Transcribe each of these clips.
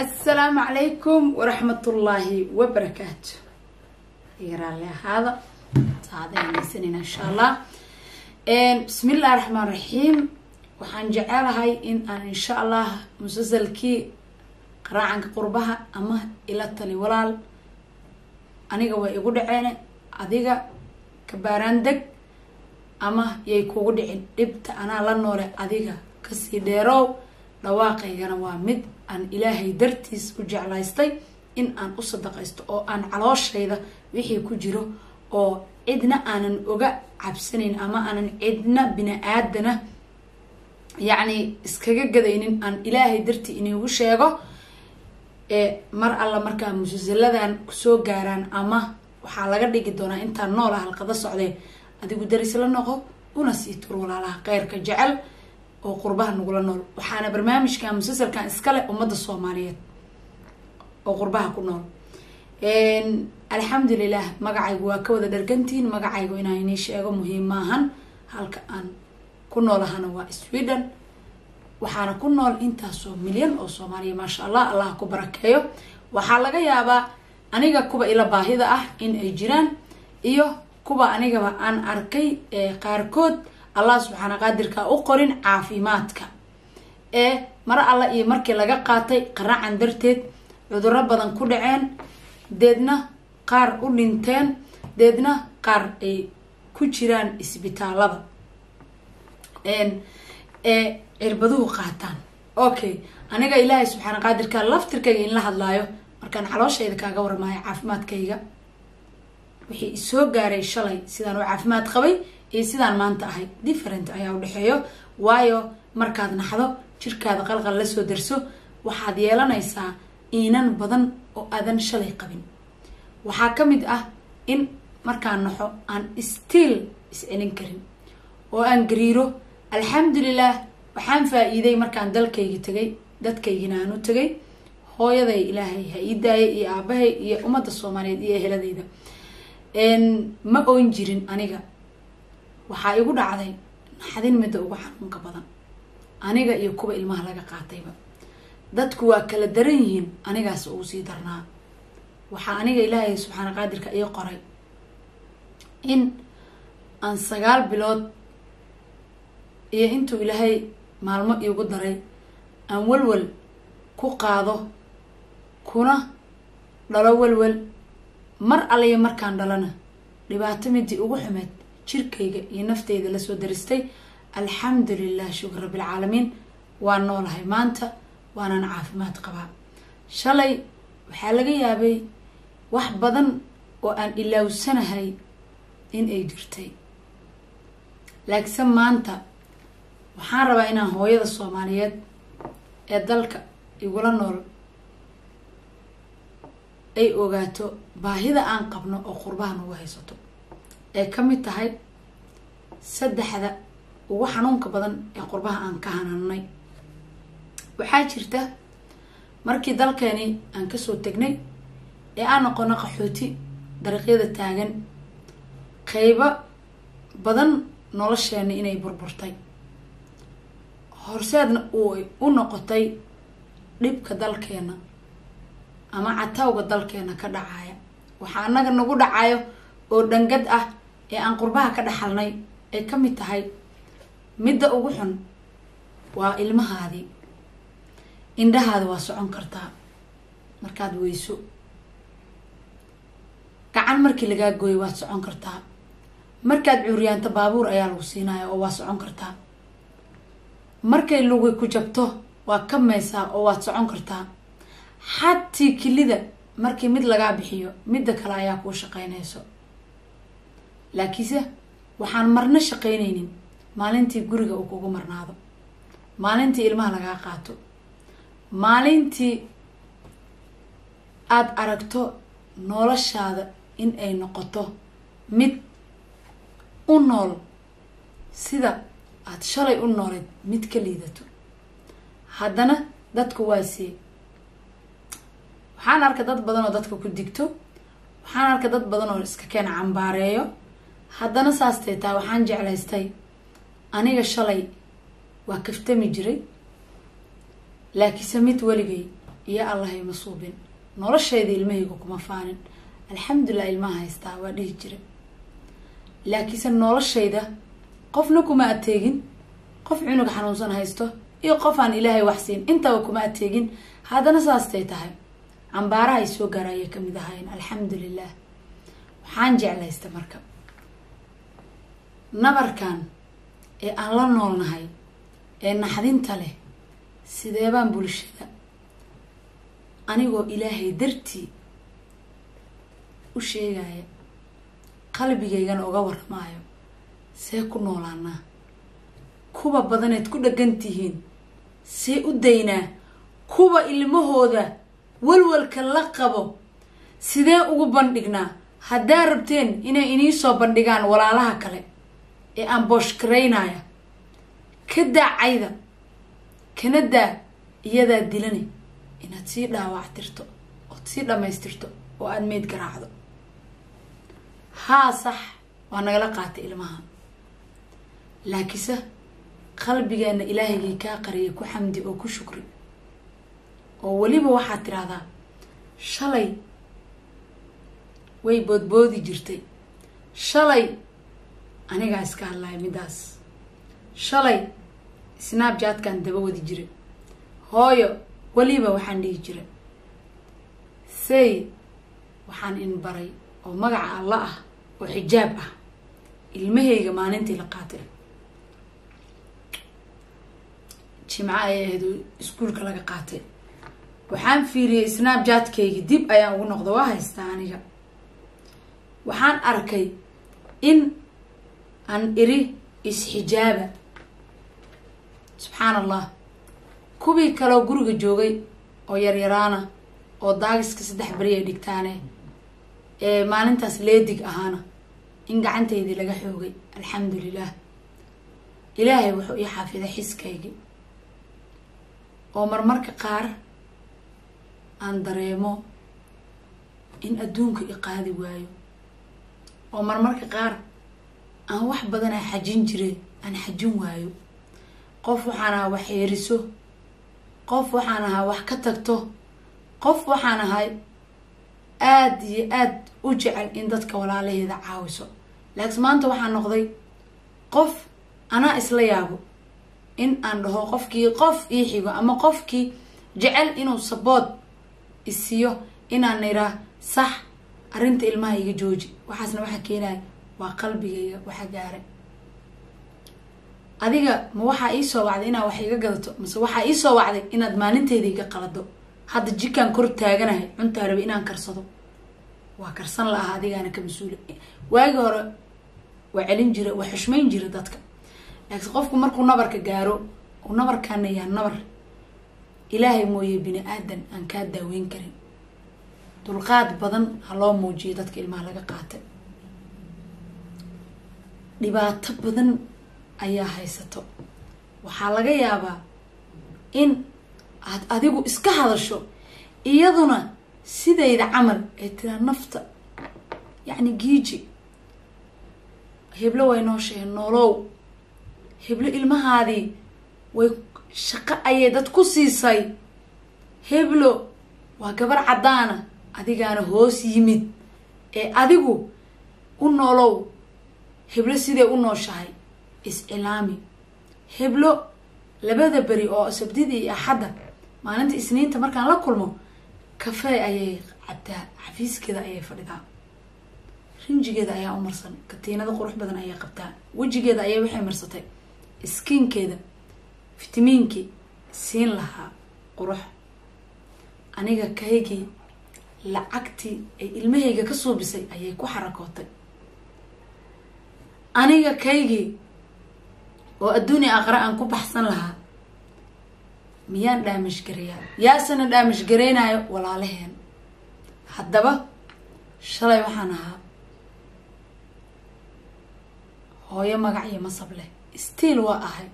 السلام عليكم ورحمة الله وبركاته. يقرأ لي هذا سنين إن شاء الله. بسم الله الرحمن الرحيم. وحنجعلها إن شاء الله مسلسل كي قراءة عن قربها أما إلى تلي ولال أنا جوا يقول عينه أذيك كبارندك أما يكون عين دبت أنا لنور أذيك كسيدرو لواقع جنوامد أن إلهي درتيس وجعلايستي إن أن أصدقائست أو أن علاش هذا وحي كجرو أو عدنا أن أوجا عبسنين أما أن عدنا بناءنا يعني إسكاجا جدين أن إلهي درتي إني وشيغو مر الله مركا مسلسلادان كسو غاران أما waxaa laga dhigi doonaa inta nool ah halqada socday adigu daris la noqo una sii turo walaalaha qeyrka jecel oo qurbaha nugula nool waxaana barnaamijka musalsalkan iskale umada Soomaaliyeed oo qurbaha ku nool alxamdulillah magacaygu waa ka wada dhargantiin magacaygu inaan inii sheego muhiim maahan halka aan ku noolahana waa Sweden waxaana ku nool intaasoo milyan oo Soomaaliya ma sha Allah Allah ku barakeeyo waxaa laga yaabaa aniga kuba ila baahida ah in ay jiraan iyo kuba aniga aan arkay qaarkood Allah subhanahu qadirka u qorin caafimaadka mar alla iyo markii laga qaatay qaraacan darteed cudurro badan ku dhaceen deedna qaar u dhinteen deedna qaar ay ku jiraan isbitaalada cirbaduhu qaataan okay aniga Ilaahay subhanahu qadirka laftirkayga in la hadlaayo markaan xalooshayda kaaga warmaayo caafimaadkayga wixii soo gaaray shalay sidaan u caafimaad qabay iyo sidaan maanta ahay different ayaa u dhaxeeyo waayo markaad naxdo jirkaada qalqal la soo darso waxaad yeelanaysaa iinan badan oo aadan shalay qabin waxaa kamid ah in markaan naxo aan still iscelin karin oo aan gariiro alxamdulillah waxaan faa'iiday markaan dalkayga tagay dadkaygina aan u tagay hooyaday ilaahay ha ii daayay iyo aabahay iyo umada Soomaaliyeed iyo eheladeyda ma oon jirin aniga waxaa igu dhacday naxdin midda ugu xanuunka badan aniga iyo kuba ilmaha laga qaatayba dadku waa kala daran yihiin anigaas uu sii darnaa waxaa aniga ilaahay subhanahu qadirka ii qoray in aan 9 bilood iyo intuu ilaahay maalmo iigu daray aan walwal ku qaado kuna dhalo walwal mar alle markaan dhalana dhibaato midii ugu xumeed jirkayga iyo nafteyda la soo daristay alxamdulillah shukr rabbil alamin waa noolahay maanta waana caafimaad qabaa shalay waxa laga yaabay wax badan oo aan ilaawsanahay in ay jirtay laakiin maanta waxaan rabaa inaan hooyada Soomaaliyeed ee dalka igula nool ay ogaato baahida aan qabno oo qurbahan ugu haysato ee kamid tahay saddexda ugu xanuunka badan ee qurbaha aan ka hananay waxaa jirta markii dalkeeni aan ka soo tagnay ee aan noqono qaxooti dariiqyada taagan qayba badan nolosheena inay burburtay horseedna u noqotay dhibka dalkeena ama catawga dalkeena ka dhacaya waxa anaga nagu dhacayo oo dhangad ah ee aan qurbaha ka dhaxalnay ay kamid tahay midda ugu xun waa ilmahaadi indhahaada waa socon kartaa markaad weyso gacan markii laga gooyo waa socon kartaa markaad cuuriyaanta baabuur ayaa lagu siinayaa oo waa socon kartaa markay lugu ku jabto waa kamaysaa oo waad socon kartaa xatii kilida markii mid laga bixiyo midda kale ayaa ku shaqeynayso laakiinse waxaan marna shaqeynaynin maalintii guriga uu kugu marnaado maalintii ilmaha laga qaato maalintii aad aragto noloshaada in ay noqoto mid u nool sida aad shalay u nooleed mid ka liidato haddana dadku waasi waxaan arkay dad badan oo dadka ku digto waxaan arkay dad badan oo iska keen cambaareeyo haddana saasteetaa waxaan jeclaystay aniga shalay waa kaftami jiray laakiin samid waligay يا الله يمصوبين نور الشيء ذي المهيجو كما فانن الحمد لله الماء هيستا وديه جري لكن سن نور الشيء ده قفنا كما أتيجين قف عنق حنوصن هيستو يقف عن إلهي وحسين أنت وكما أتيجين هذا نصاص تيتهاي عن بارا يسوق رايه كم ذهين الحمد لله وحنجي على يستمركب نبر كان أن لا نول نهاي إن حدين تله سيدابان بولشدا أنيقو إلهي درتي وشيء جاي قلبي جايان أوجور معايا سيكون نولانا كوبا بدنت كودا جنتيهين سيؤدينا كوبا المهودا والول كاللقبو سيدا أوجو بندقنا هداربتين إني سو بندقان ولا لها كله أن بوش كرينايا كدا عيدا كندا يدا دلني إن تصير لها واحترتو أو تصير لما يسترتو وأن ميد قراعدو ها صح وأنا لقعت إلمها لكن قلبي أن إلهي كاقري كحمدي أو كشكري وولي بواحد ترادا شلي وي بودي جرتي شلي أنا قاعد الله مداس شلي سناب جات كان دبودي جري هايو ولي بوحن دي جري سي وحن إنبري أو مقع الله وحجابه المهيجة ما ننتي لقاتل شي معايا هدو اسكول كلا قاتل وحان فيري سناب جات كي ديب ايا ونقض واها استانيجا وحان اركي ان اري حجابه سبحان الله كوبي كلو غورغا جوغي او يريرانا او داغسك سدح بريه دغتانه maalintaas leedig ahaana in gacanteedii laga xoogay alxamdulilah ilaahay wuxuu ii xafiday xiskaygi oo marmarka qaar aan dareemo in adduunka i qaadi waayo oo marmarka qaar aan wax badan xajin jiray aan xajin waayo qof waxaan ahaa wax yeeriso qof waxaan ahaa wax ka tagto qof waxaan ahay aad iyo aad u jecel in dadka walaalaheeda caawiso laakiin maanta waxaan noqday qof ana isla yaabo in aan dhaho qofkii qof ii xigo ama qofkii jecel inuu support isiyo inaan niraa sax arinta ilmaha iga jooji waxaasna waxa keenay waa qalbigayga waxa gaaray adiga ma waxa ii soo wacday inaa wax iga gadato mise waxa ii soo wacday inaad maalinteedii iga qalado hadda jikan kor taaganahay cunta rabi inaan karsado waa karsan la adigaana ka masuul waagi hore waa celin jira waa xushmeyn jira dadka laakiin qofku markuu nabarka gaaro oo nabarkaana yaa nabar ilaahay mooyee bini aadan aan ka daaweyn karin dulqaad badan haloo muujiyo dadka ilmaha laga qaatay dhibaato badan ayaa haysato waxaa laga yaabaa in aad adigu iska hadasho iyaduna sidayda camal ee tira nafta yani giiji heblo way noo sheegeen noolow heblo ilmahaadii way shaqo ayay dad ku siisay heblo waa gabar cadaana adigaana hoos yimid ee adigu u noolow heblo sidee u nooshahay is-ilaami heblo labada beri oo sabtidii iyo axadda maalinta isniinta markaan la kulmo kafee ayay cabtaa xafiiskeeda ayay fadhidaa rinjigeeda ayaa u marsan katiinada qurux badan ayay qabtaa wejigeeda ayay waxay marsatay skinkeeda fitamiinkii siin lahaa qurux aniga kaygii lacagtii ay ilmahayga ka suubisay ayay ku xarakootay aniga kaygii oo adduunya aqra aan ku baxsan lahaa miyaan dhaamish gareeyaa yaasana dhaamish gareenaayo walaalaheen haddaba shalay waxaan ahaa hooyo magac iyo masab leh stiil waa ahay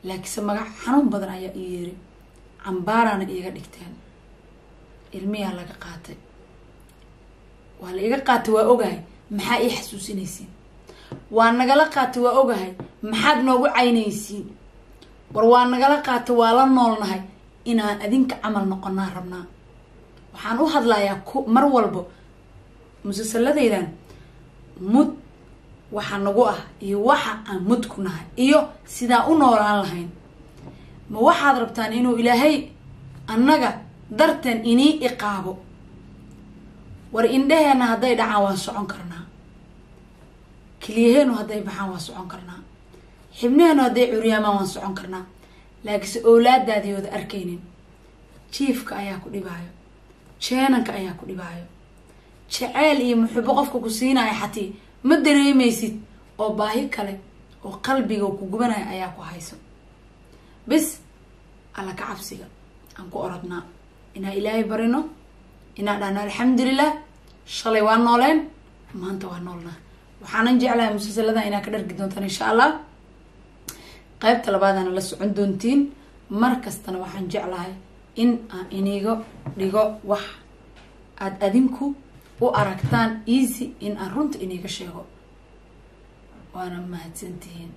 laakiinse magac xanuun badan ayaa ii yeeri cambaaraana iiga dhigteen ilmiyaa laga qaatay waa la iga qaatay waa ogahay maxaa ii xasuusinaysiin waa nagala qaatay waa ogahay maxaad noogu caynaysiin war waa nagala qaatay waa la noolnahay inaan adinka camal noqonaa rabnaa waxaan u hadlayaa mar walbo musalsaladaydan mud waxa nagu ah iyo waxa aan mud ku nahay iyo sidaa u noolaan lahayn ma waxaad rabtaan inuu ilaahay annaga dartan inii iqaabo war indhaheena hadday dhacaan waan socon karnaa keliyaheenu hadday baxaan waan socon karnaa xibnaheenu hadday curyaamaan waan socon karnaa laakiinse owlaadaadiyooda arkaynin jiifka ayaa ku dhibaayo jeenanka ayaa ku dhibaayo jaceyl iyo muxubo qofka ku siinaya xatii ma dareemaysid oo baahi kale oo qalbiga ku gubanaya ayaa ku hayso bis alla ka cabsiga aan ku orodnaa inaa ilaahay barino inaa dhahno alxamdulilah shalay waa nooleen maanta waa noolnaa waxaanan jeclahay musalsalada inaa ka dhargi doontaan insha allah qaybta labaadana la socon doontiin mar kastana waxaan jeclahay in aan iniga dhigo wax aad adinku u aragtaan easy in aan runta iniga sheego waana mahadsantihiin